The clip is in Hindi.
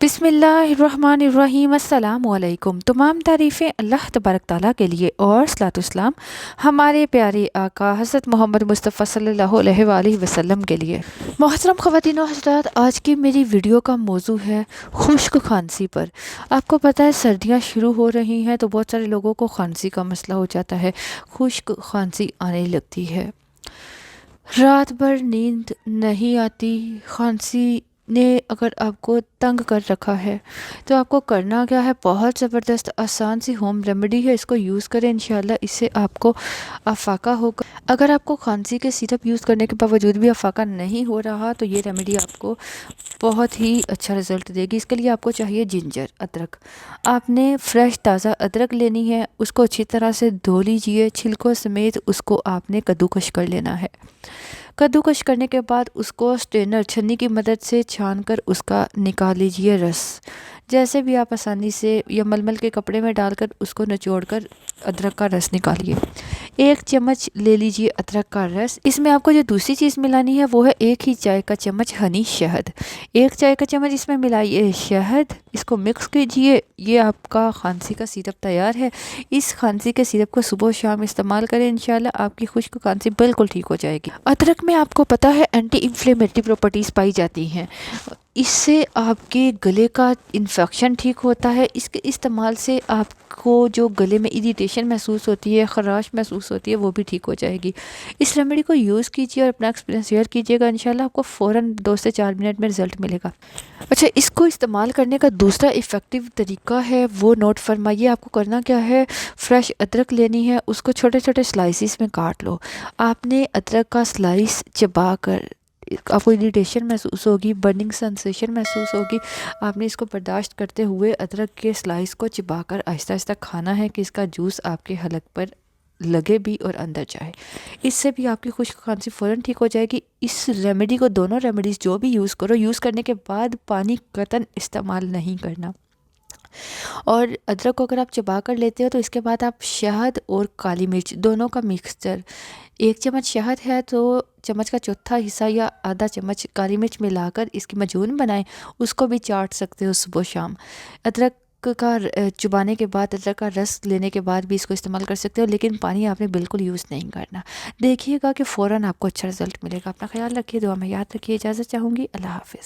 बिस्मिल्लाहिर्रहमानिर्रहीम अस्सलामुअलैकुम। तमाम तारीफ़ें अल्लाह तबारक ताला के लिए और सलातुस्सलाम हमारे प्यारे आका हज़रत मोहम्मद मुस्तफ़ा सल्लल्लाहु अलैहि वसल्लम के लिए। मोहतरम ख़वातीन व हज़रात, आज की मेरी वीडियो का मौजू है खुश्क खांसी पर। आपको पता है सर्दियाँ शुरू हो रही हैं तो बहुत सारे लोगों को खांसी का मसला हो जाता है, खुश्क खांसी आने लगती है, रात भर नींद नहीं आती। खांसी ने अगर आपको तंग कर रखा है तो आपको करना क्या है, बहुत ज़बरदस्त आसान सी होम रेमेडी है, इसको यूज़ करें, इंशाल्लाह इससे आपको अफाका होगा। अगर आपको खांसी के सिरप यूज़ करने के बावजूद भी अफाका नहीं हो रहा तो ये रेमेडी आपको बहुत ही अच्छा रिज़ल्ट देगी। इसके लिए आपको चाहिए जिंजर, अदरक। आपने फ्रेश ताज़ा अदरक लेनी है, उसको अच्छी तरह से धो लीजिए, छिलकों समेत उसको आपने कद्दूकश कर लेना है। कद्दूकश करने के बाद उसको स्ट्रेनर छन्नी की मदद से छानकर उसका निकाल लीजिए रस। जैसे भी आप आसानी से या मलमल के कपड़े में डालकर उसको निचोड़कर अदरक का रस निकालिए। 1 चम्मच ले लीजिए अदरक का रस। इसमें आपको जो दूसरी चीज़ मिलानी है वो है 1 ही चाय का चम्मच हनी शहद। 1 चाय का चम्मच इसमें मिलाइए शहद, इसको मिक्स कीजिए। ये आपका खांसी का सिरप तैयार है। इस खांसी के सिरप को सुबह शाम इस्तेमाल करें, इंशाल्लाह आपकी खुश्क खांसी बिल्कुल ठीक हो जाएगी। अदरक में आपको पता है एंटी इन्फ्लेमेटरी प्रॉपर्टीज़ पाई जाती हैं, इससे आपके गले का इन्फेक्शन ठीक होता है। इसके इस्तेमाल से आपको जो गले में इरिटेशन महसूस होती है, ख़राश महसूस होती है, वो भी ठीक हो जाएगी। इस रेमेडी को यूज़ कीजिए और अपना एक्सपीरियंस शेयर कीजिएगा, इंशाल्लाह आपको फ़ौरन 2 से 4 मिनट में रिज़ल्ट मिलेगा। अच्छा, इसको इस्तेमाल करने का दूसरा इफ़ेक्टिव तरीका है वो नोट फरमाइए। आपको करना क्या है, फ्रेश अदरक लेनी है, उसको छोटे छोटे स्लाइसिस में काट लो। आपने अदरक का स्लाइस चबा कर, आपको इरिटेशन महसूस होगी, बर्निंग सेंसेशन महसूस होगी। आपने इसको बर्दाश्त करते हुए अदरक के स्लाइस को चिबाकर आहिस्ता आहिस्ता खाना है कि इसका जूस आपके हलक पर लगे भी और अंदर जाए। इससे भी आपकी खुश्क खांसी फ़ौरन ठीक हो जाएगी। इस रेमेडी को, दोनों रेमेडीज़ जो भी यूज़ करो, यूज़ करने के बाद पानी कतन इस्तेमाल नहीं करना। और अदरक को अगर आप चबा कर लेते हो तो इसके बाद आप शहद और काली मिर्च दोनों का मिक्सचर, 1 चम्मच शहद है तो चम्मच का चौथा हिस्सा या आधा चम्मच काली मिर्च मिलाकर इसकी मजून बनाएं, उसको भी चाट सकते हो सुबह शाम। अदरक का चुबाने के बाद, अदरक का रस लेने के बाद भी इसको इस्तेमाल कर सकते हो, लेकिन पानी आपने बिल्कुल यूज़ नहीं करना। देखिएगा कि फ़ौरन आपको अच्छा रिज़ल्ट मिलेगा। अपना ख्याल रखिए, दुआ में याद रखिए। इजाज़त चाहूँगी। अल्लाह हाफ़िज़।